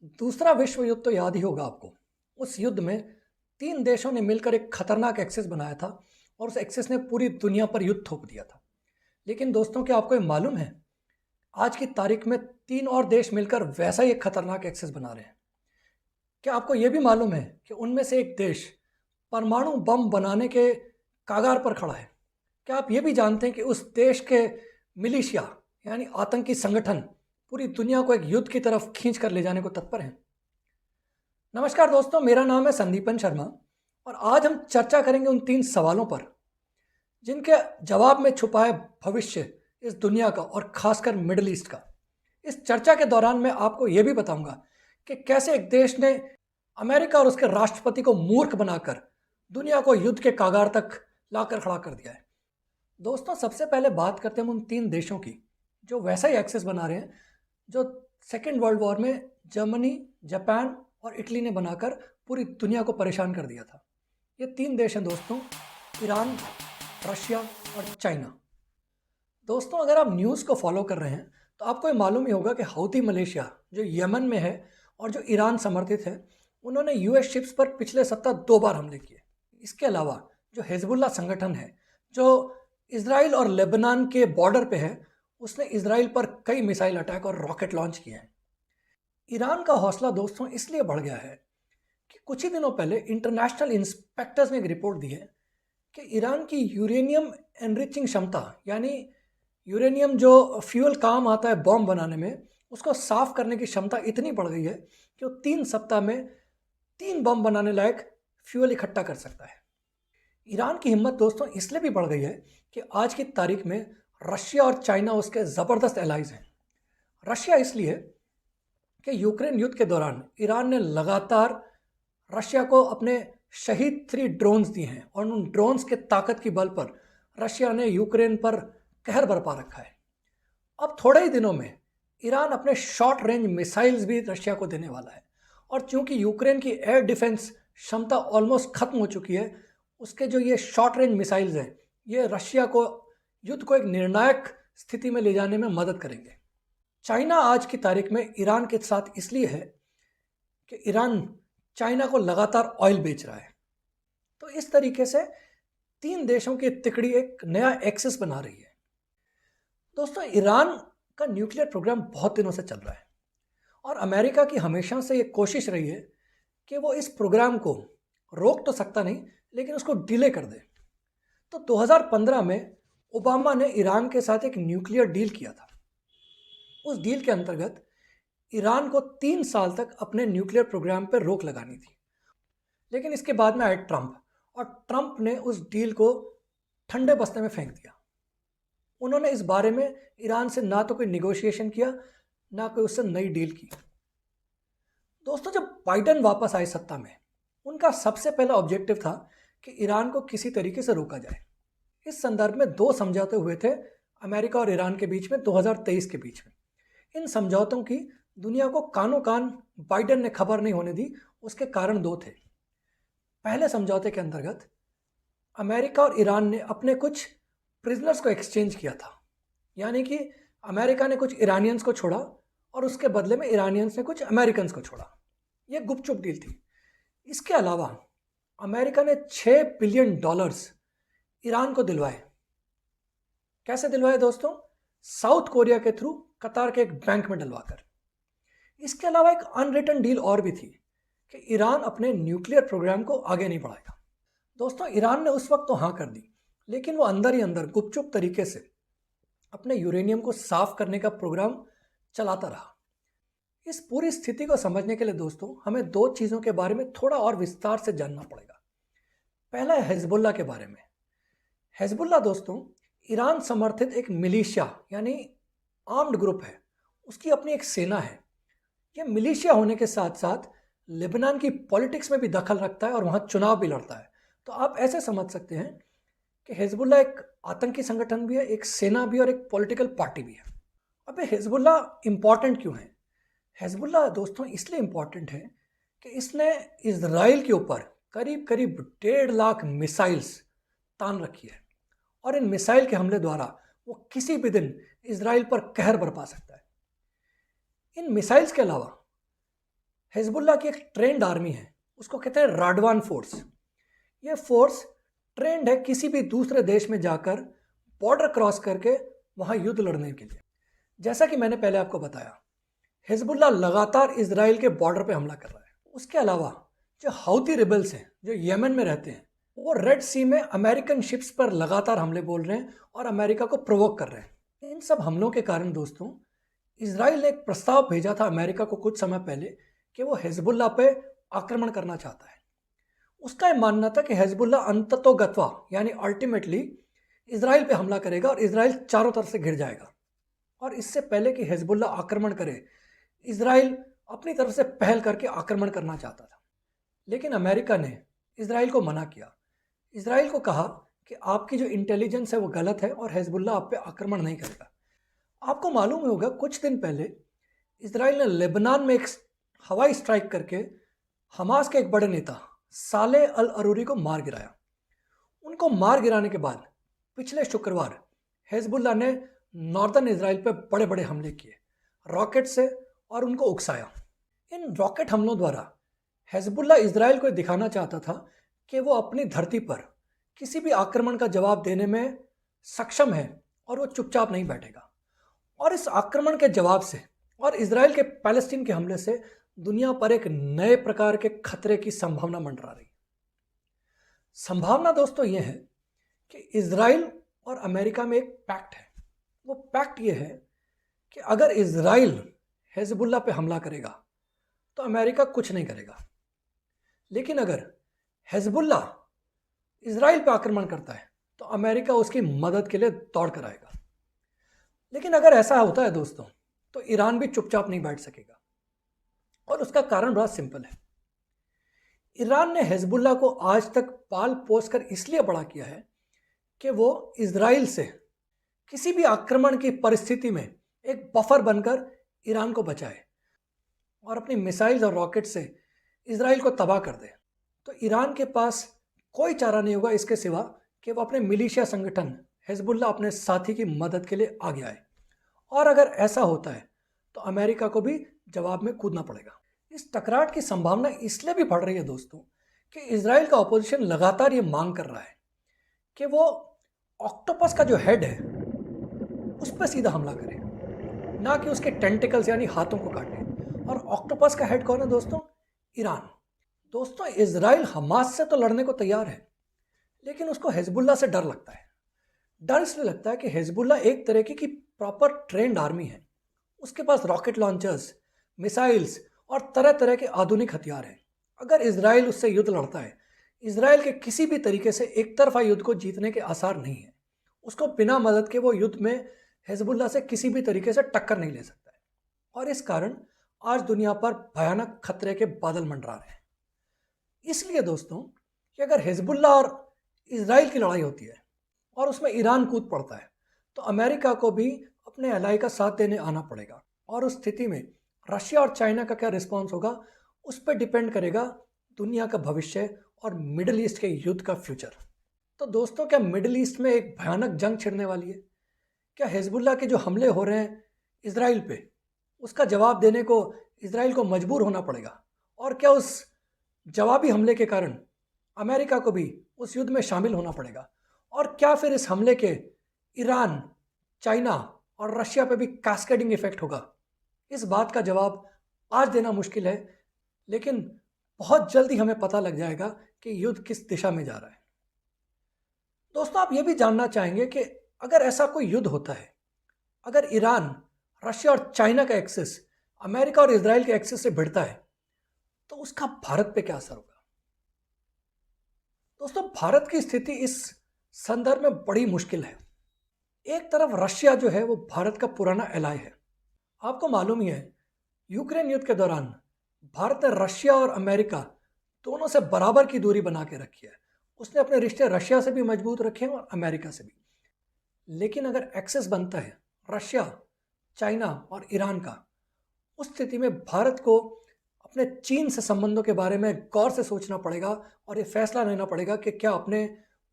दूसरा विश्व युद्ध तो याद ही होगा आपको। उस युद्ध में 3 देशों ने मिलकर एक खतरनाक एक्सेस बनाया था और उस एक्सेस ने पूरी दुनिया पर युद्ध थोप दिया था। लेकिन दोस्तों, क्या आपको ये मालूम है, आज की तारीख में 3 और देश मिलकर वैसा ही एक खतरनाक एक्सेस बना रहे हैं। क्या आपको ये भी मालूम है कि उनमें से एक देश परमाणु बम बनाने के कागार पर खड़ा है? क्या आप ये भी जानते हैं कि उस देश के मिलिशिया यानी आतंकी संगठन पूरी दुनिया को एक युद्ध की तरफ खींच कर ले जाने को तत्पर हैं? नमस्कार दोस्तों, मेरा नाम है संदीपन शर्मा और आज हम चर्चा करेंगे उन 3 सवालों पर जिनके जवाब में छुपा है भविष्य इस दुनिया का और खासकर मिडिल ईस्ट का। इस चर्चा के दौरान मैं आपको यह भी बताऊंगा कि कैसे एक देश ने अमेरिका और उसके राष्ट्रपति को मूर्ख बनाकर दुनिया को युद्ध के कागार तक लाकर खड़ा कर दिया है। दोस्तों, सबसे पहले बात करते हैं उन 3 देशों की जो वैसा ही एक्सेस बना रहे हैं जो सेकेंड वर्ल्ड वॉर में जर्मनी, जापान और इटली ने बनाकर पूरी दुनिया को परेशान कर दिया था। ये 3 देश हैं दोस्तों, ईरान, रशिया और चाइना। दोस्तों, अगर आप न्यूज़ को फॉलो कर रहे हैं तो आपको ये मालूम ही होगा कि हौती मलेशिया जो यमन में है और जो ईरान समर्थित है, उन्होंने यूएस शिप्स पर पिछले सप्ताह 2 बार हमले किए। इसके अलावा जो हिजबुल्लाह संगठन है जो इसराइल और लेबनान के बॉर्डर पे है, उसने इसराइल पर कई मिसाइल अटैक और रॉकेट लॉन्च किए हैं। ईरान का हौसला दोस्तों इसलिए बढ़ गया है कि कुछ ही दिनों पहले इंटरनेशनल इंस्पेक्टर्स ने एक रिपोर्ट दी है कि ईरान की यूरेनियम एनरिचिंग क्षमता, यानी यूरेनियम जो फ्यूल काम आता है बॉम्ब बनाने में, उसको साफ करने की क्षमता इतनी बढ़ गई है कि वो 3 सप्ताह में 3 बम बनाने लायक फ्यूल इकट्ठा कर सकता है। ईरान की हिम्मत दोस्तों इसलिए भी बढ़ गई है कि आज की तारीख में रशिया और चाइना उसके ज़बरदस्त एलाइज हैं। रशिया इसलिए कि यूक्रेन युद्ध के दौरान ईरान ने लगातार रशिया को अपने शहीद-3 ड्रोन्स दिए हैं और उन ड्रोन्स के ताकत की बल पर रशिया ने यूक्रेन पर कहर बरपा रखा है। अब थोड़े ही दिनों में ईरान अपने शॉर्ट रेंज मिसाइल्स भी रशिया को देने वाला है और चूंकि यूक्रेन की एयर डिफेंस क्षमता ऑलमोस्ट खत्म हो चुकी है, उसके जो ये शॉर्ट रेंज मिसाइल्स हैं, ये रशिया को युद्ध को एक निर्णायक स्थिति में ले जाने में मदद करेंगे। चाइना आज की तारीख में ईरान के साथ इसलिए है कि ईरान चाइना को लगातार ऑयल बेच रहा है। तो इस तरीके से 3 देशों की तिकड़ी एक नया एक्सिस बना रही है। दोस्तों, ईरान का न्यूक्लियर प्रोग्राम बहुत दिनों से चल रहा है और अमेरिका की हमेशा से ये कोशिश रही है कि वो इस प्रोग्राम को रोक तो सकता नहीं, लेकिन उसको डिले कर दे। तो 2015 में ओबामा ने ईरान के साथ एक न्यूक्लियर डील किया था। उस डील के अंतर्गत ईरान को 3 साल तक अपने न्यूक्लियर प्रोग्राम पर रोक लगानी थी। लेकिन इसके बाद में आए ट्रंप और ट्रंप ने उस डील को ठंडे बस्ते में फेंक दिया। उन्होंने इस बारे में ईरान से ना तो कोई निगोशिएशन किया, ना कोई उससे नई डील की। दोस्तों, जब बाइडेन वापस आए सत्ता में, उनका सबसे पहला ऑब्जेक्टिव था कि ईरान को किसी तरीके से रोका जाए। इस संदर्भ में 2 समझौते हुए थे अमेरिका और ईरान के बीच में 2023 के बीच में। इन समझौतों की दुनिया को कानों कान बाइडेन ने खबर नहीं होने दी। उसके कारण 2 थे। पहले समझौते के अंतर्गत अमेरिका और ईरान ने अपने कुछ प्रिजनर्स को एक्सचेंज किया था, यानी कि अमेरिका ने कुछ ईरानियंस को छोड़ा और उसके बदले में ईरानियंस ने कुछ अमेरिकन्स को छोड़ा। यह गुपचुप डील थी। इसके अलावा अमेरिका ने $6 बिलियन ईरान को दिलवाए। कैसे दिलवाए दोस्तों? साउथ कोरिया के थ्रू कतार के एक बैंक में डलवाकर। इसके अलावा एक अनरिटन डील और भी थी कि ईरान अपने न्यूक्लियर प्रोग्राम को आगे नहीं बढ़ाएगा। दोस्तों, ईरान ने उस वक्त तो हाँ कर दी, लेकिन वो अंदर ही अंदर गुपचुप तरीके से अपने यूरेनियम को साफ करने का प्रोग्राम चलाता रहा। इस पूरी स्थिति को समझने के लिए दोस्तों हमें 2 चीज़ों के बारे में थोड़ा और विस्तार से जानना पड़ेगा। पहला है हिजबुल्लाह के बारे में। हिजबुल्लाह दोस्तों ईरान समर्थित एक मिलिशिया यानी आर्म्ड ग्रुप है। उसकी अपनी एक सेना है। यह मिलिशिया होने के साथ साथ लेबनान की पॉलिटिक्स में भी दखल रखता है और वहाँ चुनाव भी लड़ता है। तो आप ऐसे समझ सकते हैं कि हिजबुल्लाह एक आतंकी संगठन भी है, एक सेना भी और एक पॉलिटिकल पार्टी भी है। अब ये हिजबुल्लाह इंपॉर्टेंट क्यों है? हिजबुल्लाह दोस्तों इसलिए इंपॉर्टेंट है कि इसने इजराइल के ऊपर करीब करीब 1.5 लाख मिसाइल्स तान रखी है और इन मिसाइल के हमले द्वारा वो किसी भी दिन इजराइल पर कहर बरपा सकता है। इन मिसाइल्स के अलावा हिजबुल्लाह की एक ट्रेंड आर्मी है, उसको कहते हैं राडवान फोर्स। ये फोर्स ट्रेंड है किसी भी दूसरे देश में जाकर बॉर्डर क्रॉस करके वहाँ युद्ध लड़ने के लिए। जैसा कि मैंने पहले आपको बताया, हिजबुल्लाह लगातार इजराइल के बॉर्डर पे हमला कर रहा है। उसके अलावा जो हाउती रिबल्स हैं जो यमन में रहते हैं, वो रेड सी में अमेरिकन शिप्स पर लगातार हमले बोल रहे हैं और अमेरिका को प्रोवोक कर रहे हैं। इन सब हमलों के कारण दोस्तों, इजराइल ने एक प्रस्ताव भेजा था अमेरिका को कुछ समय पहले कि वो हिजबुल्लाह पे आक्रमण करना चाहता है। उसका यह मानना था कि हिजबुल्लाह अंततोगत्वा यानी अल्टीमेटली इजराइल पे हमला करेगा और इजराइल चारों तरफ से घिर जाएगा। और इससे पहले कि हिजबुल्लाह आक्रमण करे, इजराइल अपनी तरफ से पहल करके आक्रमण करना चाहता था। लेकिन अमेरिका ने इजराइल को मना किया। इजराइल को कहा कि आपकी जो इंटेलिजेंस है वो गलत है और हिजबुल्लाह आप पे आक्रमण नहीं करेगा। आपको मालूम ही होगा, कुछ दिन पहले इजराइल ने लेबनान में एक हवाई स्ट्राइक करके हमास के एक बड़े नेता साले अल अरूरी को मार गिराया। उनको मार गिराने के बाद पिछले शुक्रवार हिजबुल्लाह ने नॉर्दर्न इजराइल पे बड़े बड़े हमले किए रॉकेट से और उनको उकसाया। इन रॉकेट हमलों द्वारा हिजबुल्लाह इजराइल को दिखाना चाहता था कि वो अपनी धरती पर किसी भी आक्रमण का जवाब देने में सक्षम है और वो चुपचाप नहीं बैठेगा। और इस आक्रमण के जवाब से और इजराइल के पैलेस्टीन के हमले से दुनिया पर एक नए प्रकार के खतरे की संभावना मंडरा रही। संभावना दोस्तों ये है कि इजराइल और अमेरिका में एक पैक्ट है। वो पैक्ट ये है कि अगर इजराइल हिजबुल्लाह पे हमला करेगा तो अमेरिका कुछ नहीं करेगा, लेकिन अगर हिजबुल्लाह इजराइल पे आक्रमण करता है तो अमेरिका उसकी मदद के लिए दौड़ कर आएगा। लेकिन अगर ऐसा होता है दोस्तों, तो ईरान भी चुपचाप नहीं बैठ सकेगा और उसका कारण बड़ा सिंपल है। ईरान ने हिजबुल्लाह को आज तक पाल पोस कर इसलिए बड़ा किया है कि वो इजराइल से किसी भी आक्रमण की परिस्थिति में एक बफर बनकर ईरान को बचाए और अपनी मिसाइल्स और रॉकेट से इजराइल को तबाह कर दे। तो ईरान के पास कोई चारा नहीं होगा इसके सिवा कि वो अपने मिलिशिया संगठन हिजबुल्लाह अपने साथी की मदद के लिए आगे आए। और अगर ऐसा होता है तो अमेरिका को भी जवाब में कूदना पड़ेगा। इस टकराट की संभावना इसलिए भी बढ़ रही है दोस्तों कि इजराइल का ऑपोजिशन लगातार ये मांग कर रहा है कि वो ऑक्टोपस का जो हेड है उस पर सीधा हमला करे, ना कि उसके टेंटिकल्स यानी हाथों को काटे। और ऑक्टोपस का हेड कौन है दोस्तों? ईरान। दोस्तों, इजराइल हमास से तो लड़ने को तैयार है, लेकिन उसको हिजबुल्लाह से डर लगता है। डर इसलिए लगता है कि हिजबुल्लाह एक तरीके की प्रॉपर ट्रेंड आर्मी है। उसके पास रॉकेट लॉन्चर्स, मिसाइल्स और तरह तरह के आधुनिक हथियार हैं। अगर इजराइल उससे युद्ध लड़ता है, इजराइल के किसी भी तरीके से एक तरफा युद्ध को जीतने के आसार नहीं है। उसको बिना मदद के वो युद्ध में हिजबुल्लाह से किसी भी तरीके से टक्कर नहीं ले सकता है। और इस कारण आज दुनिया पर भयानक खतरे के बादल मंडरा रहे हैं। इसलिए दोस्तों कि अगर हिजबुल्लाह और इजराइल की लड़ाई होती है और उसमें ईरान कूद पड़ता है, तो अमेरिका को भी अपने एलाई का साथ देने आना पड़ेगा। और उस स्थिति में रशिया और चाइना का क्या रिस्पॉन्स होगा, उस पर डिपेंड करेगा दुनिया का भविष्य और मिडिल ईस्ट के युद्ध का फ्यूचर। तो दोस्तों, क्या मिडिल ईस्ट में एक भयानक जंग छिड़ने वाली है? क्या हिजबुल्लाह के जो हमले हो रहे हैं इजराइल पे, उसका जवाब देने को इजराइल को मजबूर होना पड़ेगा? और क्या उस जवाबी हमले के कारण अमेरिका को भी उस युद्ध में शामिल होना पड़ेगा? और क्या फिर इस हमले के ईरान, चाइना और रशिया पे भी कैस्केडिंग इफेक्ट होगा? इस बात का जवाब आज देना मुश्किल है, लेकिन बहुत जल्दी हमें पता लग जाएगा कि युद्ध किस दिशा में जा रहा है। दोस्तों, आप ये भी जानना चाहेंगे कि अगर ऐसा कोई युद्ध होता है, अगर ईरान, रशिया और चाइना का एक्सेस अमेरिका और इजराइल के एक्सेस से भिड़ता है, तो उसका भारत पे क्या असर होगा? दोस्तों, भारत की स्थिति इस संदर्भ में बड़ी मुश्किल है। एक तरफ रशिया जो है वो भारत का पुराना एलाय है। आपको मालूम ही है, यूक्रेन युद्ध के दौरान भारत ने रशिया और अमेरिका दोनों से बराबर की दूरी बना के रखी है। उसने अपने रिश्ते रशिया से भी मजबूत रखे हैं और अमेरिका से भी। लेकिन अगर एक्सेस बनता है रशिया, चाइना और ईरान का, उस स्थिति में भारत को अपने चीन से संबंधों के बारे में गौर से सोचना पड़ेगा और ये फैसला लेना पड़ेगा कि क्या अपने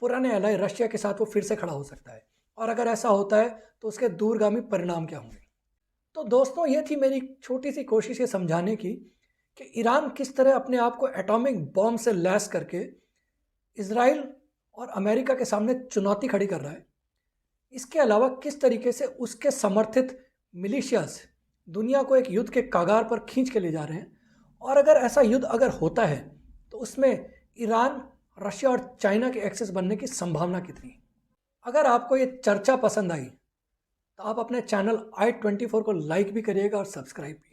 पुराने एलाय रशिया के साथ वो फिर से खड़ा हो सकता है, और अगर ऐसा होता है तो उसके दूरगामी परिणाम क्या होंगे। तो दोस्तों, ये थी मेरी छोटी सी कोशिश ये समझाने की कि ईरान किस तरह अपने आप को एटॉमिक बॉम्ब से लैस करके इजराइल और अमेरिका के सामने चुनौती खड़ी कर रहा है। इसके अलावा किस तरीके से उसके समर्थित मिलिशियाज दुनिया को एक युद्ध के कगार पर खींच के ले जा रहे हैं, और अगर ऐसा युद्ध अगर होता है तो उसमें ईरान, रशिया और चाइना के एक्सेस बनने की संभावना कितनी है। अगर आपको ये चर्चा पसंद आई तो आप अपने चैनल i24 को लाइक भी करिएगा और सब्सक्राइब भी।